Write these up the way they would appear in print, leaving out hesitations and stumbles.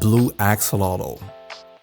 Blue axolotl.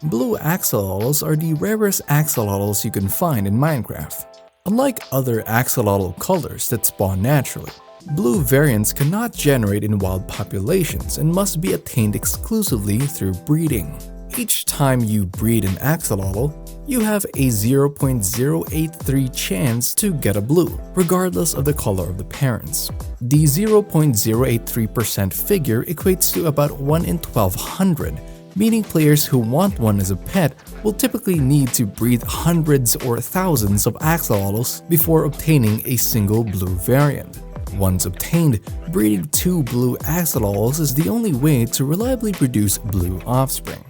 Blue axolotls are the rarest axolotls you can find in Minecraft. Unlike other axolotl colors that spawn naturally, blue variants cannot generate in wild populations and must be attained exclusively through breeding. Each time you breed an axolotl, you have a 0.083 chance to get a blue, regardless of the color of the parents. The 0.083% figure equates to about 1 in 1200, meaning players who want one as a pet will typically need to breed hundreds or thousands of axolotls before obtaining a single blue variant. Once obtained, breeding 2 blue axolotls is the only way to reliably produce blue offspring.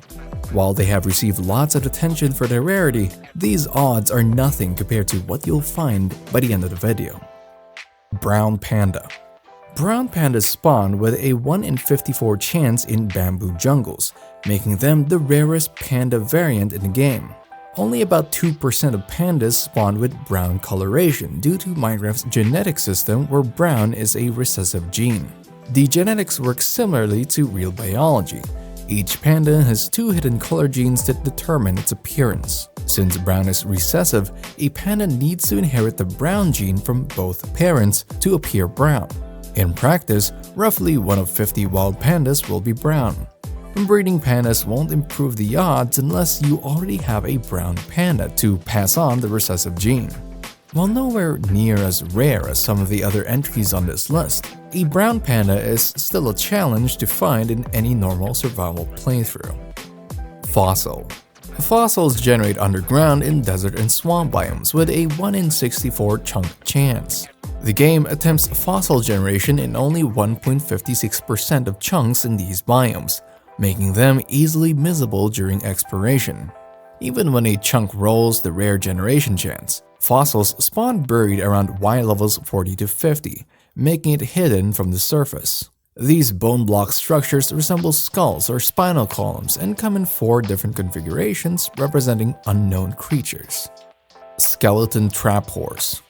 While they have received lots of attention for their rarity, these odds are nothing compared to what you'll find by the end of the video. Brown panda. Brown pandas spawn with a 1 in 54 chance in bamboo jungles, making them the rarest panda variant in the game. Only about 2% of pandas spawn with brown coloration due to Minecraft's genetic system where brown is a recessive gene. The genetics work similarly to real biology. Each panda has 2 hidden color genes that determine its appearance. Since brown is recessive, a panda needs to inherit the brown gene from both parents to appear brown. In practice, roughly 1 of 50 wild pandas will be brown. Breeding pandas won't improve the odds unless you already have a brown panda to pass on the recessive gene. While nowhere near as rare as some of the other entries on this list, a brown panda is still a challenge to find in any normal survival playthrough. Fossil. Fossils generate underground in desert and swamp biomes with a 1 in 64 chunk chance. The game attempts fossil generation in only 1.56% of chunks in these biomes, making them easily missable during exploration. Even when a chunk rolls the rare generation chance, fossils spawn buried around Y levels 40 to 50, making it hidden from the surface. These bone block structures resemble skulls or spinal columns and come in 4 different configurations representing unknown creatures. Skeleton trap horse.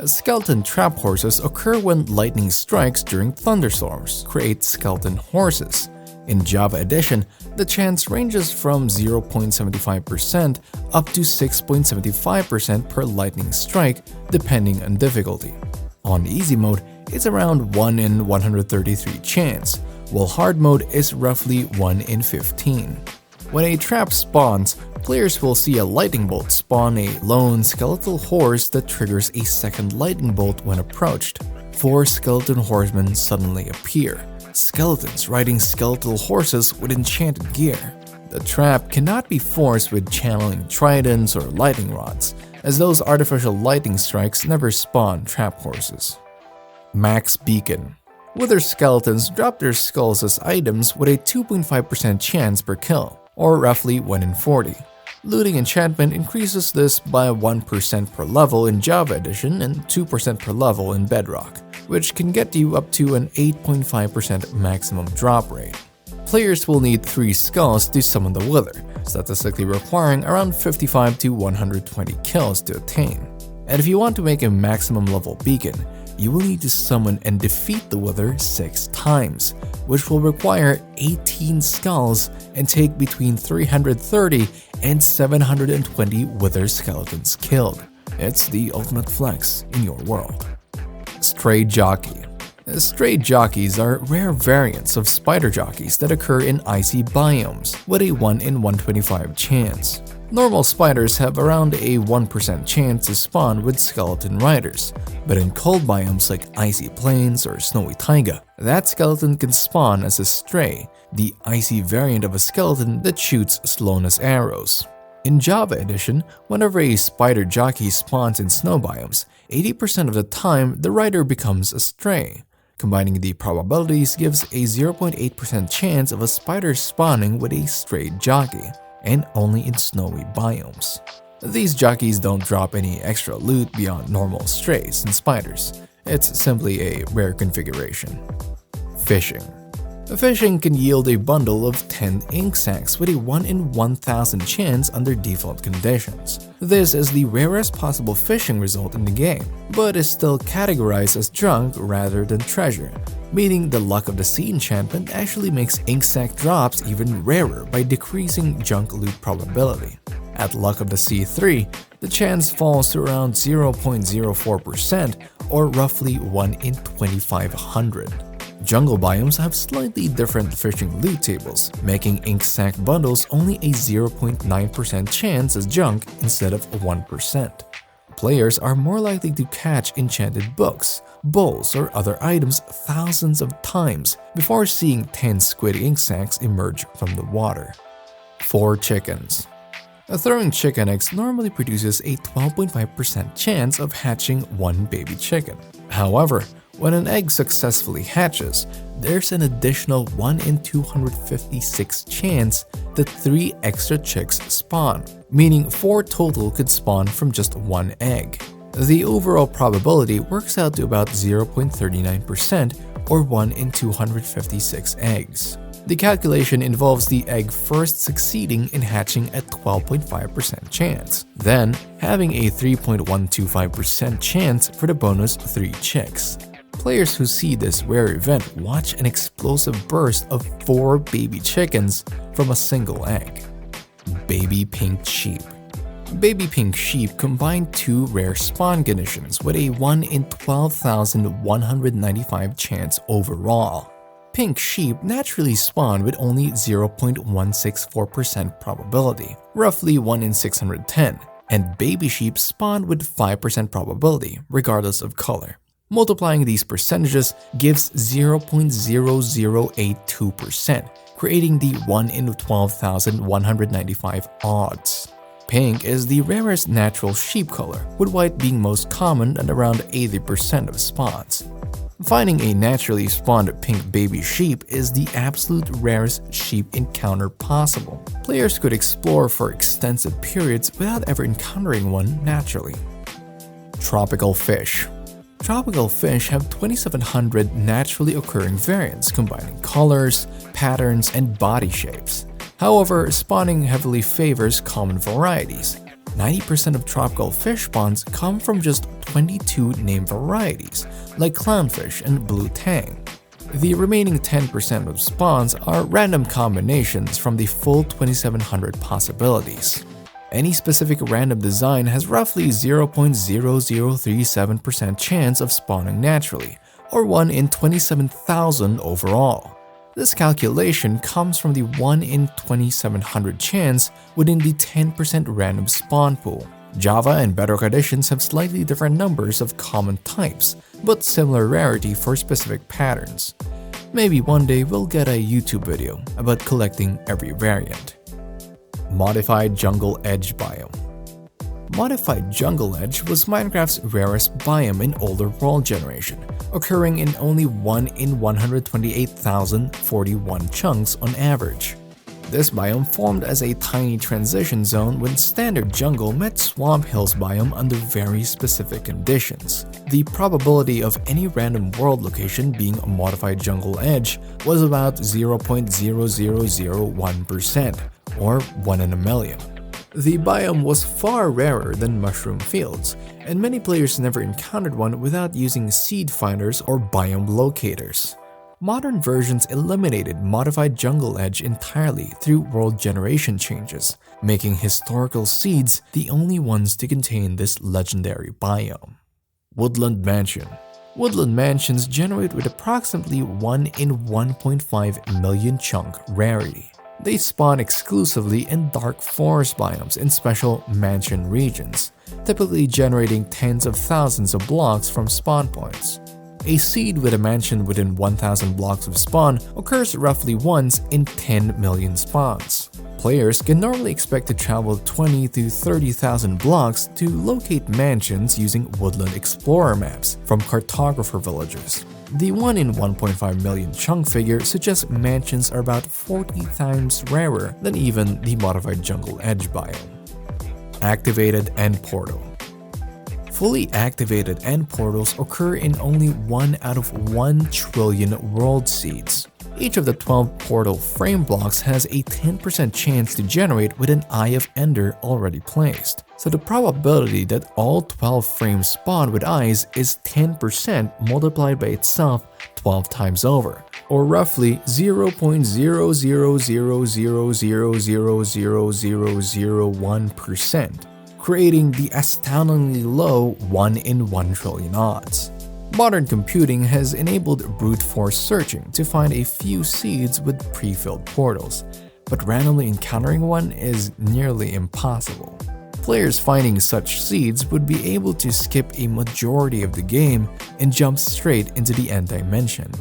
Skeleton trap horses occur when lightning strikes during thunderstorms, create skeleton horses. In Java Edition, the chance ranges from 0.75% up to 6.75% per lightning strike, depending on difficulty. On easy mode, it's around 1 in 133 chance, while hard mode is roughly 1 in 15. When a trap spawns, players will see a lightning bolt spawn a lone skeletal horse that triggers a second lightning bolt when approached. 4 skeleton horsemen suddenly appear. Skeletons riding skeletal horses with enchanted gear. The trap cannot be forced with channeling tridents or lightning rods, as those artificial lightning strikes never spawn trap horses. Max Beacon. Wither skeletons drop their skulls as items with a 2.5% chance per kill, or roughly 1 in 40. Looting enchantment increases this by 1% per level in Java Edition and 2% per level in Bedrock, which can get you up to an 8.5% maximum drop rate. Players will need 3 skulls to summon the Wither, statistically requiring around 55 to 120 kills to attain. And if you want to make a maximum level beacon, you will need to summon and defeat the Wither 6 times, which will require 18 skulls and take between 330 and 720 Wither skeletons killed. It's the ultimate flex in your world. Stray Jockey. Stray jockeys are rare variants of spider jockeys that occur in icy biomes with a 1 in 125 chance. Normal spiders have around a 1% chance to spawn with skeleton riders, but in cold biomes like icy plains or snowy taiga, that skeleton can spawn as a stray, the icy variant of a skeleton that shoots slowness arrows. In Java Edition, whenever a spider jockey spawns in snow biomes, 80% of the time the rider becomes a stray. Combining the probabilities gives a 0.8% chance of a spider spawning with a stray jockey, and only in snowy biomes. These jockeys don't drop any extra loot beyond normal strays and spiders. It's simply a rare configuration. Fishing. Fishing can yield a bundle of 10 ink sacs with a 1 in 1,000 chance under default conditions. This is the rarest possible fishing result in the game, but is still categorized as junk rather than treasure, meaning the Luck of the Sea enchantment actually makes ink sac drops even rarer by decreasing junk loot probability. At Luck of the Sea 3, the chance falls to around 0.04% or roughly 1 in 2,500. Jungle biomes have slightly different fishing loot tables, making ink sac bundles only a 0.9% chance as junk instead of 1%. Players are more likely to catch enchanted books, bowls, or other items thousands of times before seeing 10 squid ink sacs emerge from the water. 4 chickens. Throwing chicken eggs normally produces a 12.5% chance of hatching one baby chicken. However, when an egg successfully hatches, there's an additional 1 in 256 chance that 3 extra chicks spawn, meaning 4 total could spawn from just one egg. The overall probability works out to about 0.39% or 1 in 256 eggs. The calculation involves the egg first succeeding in hatching at 12.5% chance, then having a 3.125% chance for the bonus 3 chicks. Players who see this rare event watch an explosive burst of 4 baby chickens from a single egg. Baby Pink Sheep. Baby Pink Sheep combine 2 rare spawn conditions with a 1 in 12,195 chance overall. Pink sheep naturally spawn with only 0.164% probability, roughly 1 in 610, and baby sheep spawn with 5% probability, regardless of color. Multiplying these percentages gives 0.0082%, creating the 1 in 12,195 odds. Pink is the rarest natural sheep color, with white being most common at around 80% of spawns. Finding a naturally spawned pink baby sheep is the absolute rarest sheep encounter possible. Players could explore for extensive periods without ever encountering one naturally. Tropical fish. Tropical fish have 2,700 naturally occurring variants combining colors, patterns, and body shapes. However, spawning heavily favors common varieties. 90% of tropical fish spawns come from just 22 named varieties, like clownfish and blue tang. The remaining 10% of spawns are random combinations from the full 2,700 possibilities. Any specific random design has roughly 0.0037% chance of spawning naturally, or 1 in 27,000 overall. This calculation comes from the 1 in 2,700 chance within the 10% random spawn pool. Java and Bedrock editions have slightly different numbers of common types, but similar rarity for specific patterns. Maybe one day we'll get a YouTube video about collecting every variant. Modified Jungle Edge Biome. Modified Jungle Edge was Minecraft's rarest biome in older world generation, occurring in only 1 in 128,041 chunks on average. This biome formed as a tiny transition zone when standard jungle met Swamp Hills biome under very specific conditions. The probability of any random world location being a modified jungle edge was about 0.0001%, or 1 in a million. The biome was far rarer than mushroom fields, and many players never encountered one without using seed finders or biome locators. Modern versions eliminated Modified Jungle Edge entirely through world generation changes, making historical seeds the only ones to contain this legendary biome. Woodland Mansion. Woodland mansions generate with approximately 1 in 1.5 million chunk rarity. They spawn exclusively in dark forest biomes in special mansion regions, typically generating tens of thousands of blocks from spawn points. A seed with a mansion within 1,000 blocks of spawn occurs roughly once in 10 million spawns. Players can normally expect to travel 20 to 30,000 blocks to locate mansions using Woodland Explorer maps from cartographer villagers. The 1 in 1.5 million chunk figure suggests mansions are about 40 times rarer than even the Modified Jungle Edge biome. Activated End Portal. Fully activated end portals occur in only 1 out of 1 trillion world seeds. Each of the 12 portal frame blocks has a 10% chance to generate with an Eye of Ender already placed. So the probability that all 12 frames spawn with eyes is 10% multiplied by itself 12 times over, or roughly 0.000000001%, creating the astoundingly low 1 in 1 trillion odds. Modern computing has enabled brute force searching to find a few seeds with pre-filled portals, but randomly encountering one is nearly impossible. Players finding such seeds would be able to skip a majority of the game and jump straight into the end dimension.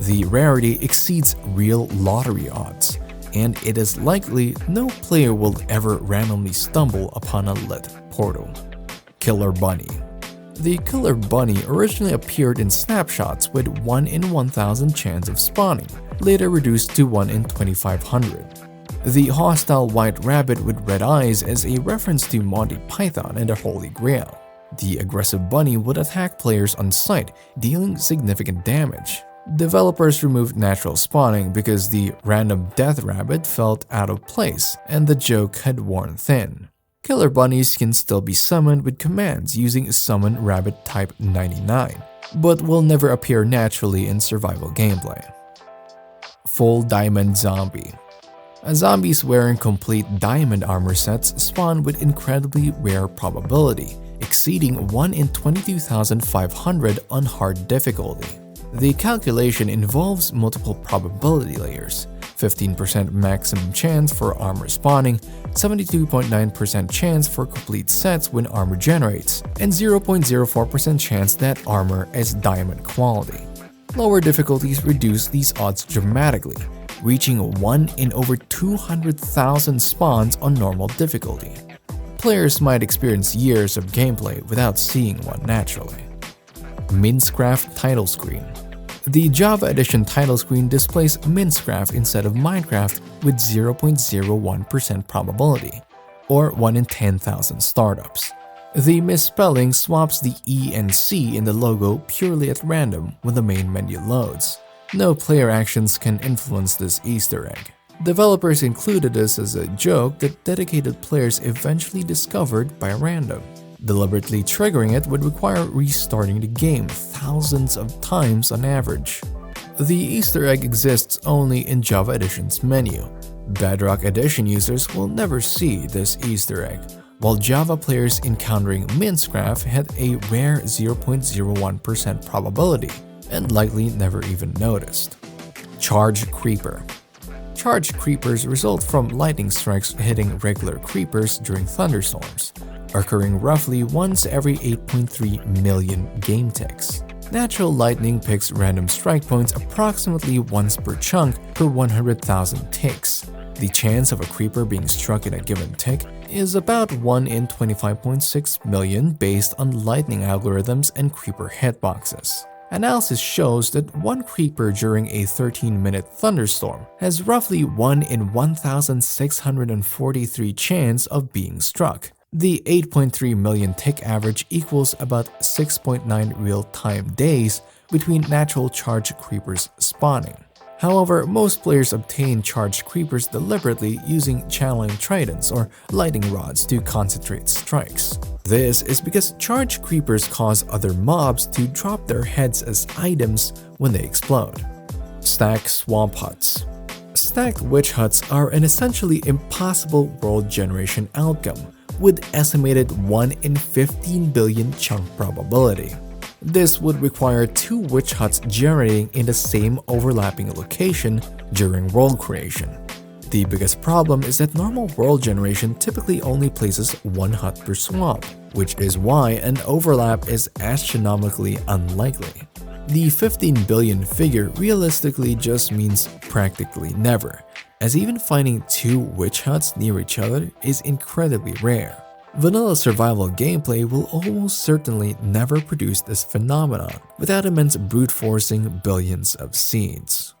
The rarity exceeds real lottery odds, and it is likely no player will ever randomly stumble upon a lit portal. Killer Bunny. The Killer Bunny originally appeared in snapshots with 1 in 1,000 chance of spawning, later reduced to 1 in 2,500. The hostile white rabbit with red eyes is a reference to Monty Python and the Holy Grail. The aggressive bunny would attack players on sight, dealing significant damage. Developers removed natural spawning because the random death rabbit felt out of place and the joke had worn thin. Killer bunnies can still be summoned with commands using Summon Rabbit Type 99, but will never appear naturally in survival gameplay. Full Diamond Zombie. Zombies wearing complete diamond armor sets spawn with incredibly rare probability, exceeding 1 in 22,500 on hard difficulty. The calculation involves multiple probability layers: 15% maximum chance for armor spawning, 72.9% chance for complete sets when armor generates, and 0.04% chance that armor is diamond quality. Lower difficulties reduce these odds dramatically, reaching 1 in over 200,000 spawns on normal difficulty. Players might experience years of gameplay without seeing one naturally. Minecraft title screen. The Java Edition title screen displays Minecraft instead of Minecraft with 0.01% probability, or 1 in 10,000 startups. The misspelling swaps the E and C in the logo purely at random when the main menu loads. No player actions can influence this Easter egg. Developers included this as a joke that dedicated players eventually discovered by random. Deliberately triggering it would require restarting the game thousands of times on average. The Easter egg exists only in Java Edition's menu. Bedrock Edition users will never see this Easter egg, while Java players encountering Minecraft had a rare 0.01% probability and likely never even noticed. Charge Creeper. Charge creepers result from lightning strikes hitting regular creepers during thunderstorms, occurring roughly once every 8.3 million game ticks. Natural lightning picks random strike points approximately once per chunk per 100,000 ticks. The chance of a creeper being struck in a given tick is about 1 in 25.6 million based on lightning algorithms and creeper hitboxes. Analysis shows that one creeper during a 13-minute thunderstorm has roughly 1 in 1,643 chance of being struck. The 8.3 million tick average equals about 6.9 real-time days between natural charge creepers spawning. However, most players obtain charge creepers deliberately using channeling tridents or lightning rods to concentrate strikes. This is because charge creepers cause other mobs to drop their heads as items when they explode. Stacked Swamp Huts. Stacked witch huts are an essentially impossible world generation outcome, with estimated 1 in 15 billion chunk probability. This would require 2 witch huts generating in the same overlapping location during world creation. The biggest problem is that normal world generation typically only places 1 hut per swamp, which is why an overlap is astronomically unlikely. The 15 billion figure realistically just means practically never, as even finding 2 witch huts near each other is incredibly rare. Vanilla survival gameplay will almost certainly never produce this phenomenon without immense brute forcing billions of seeds.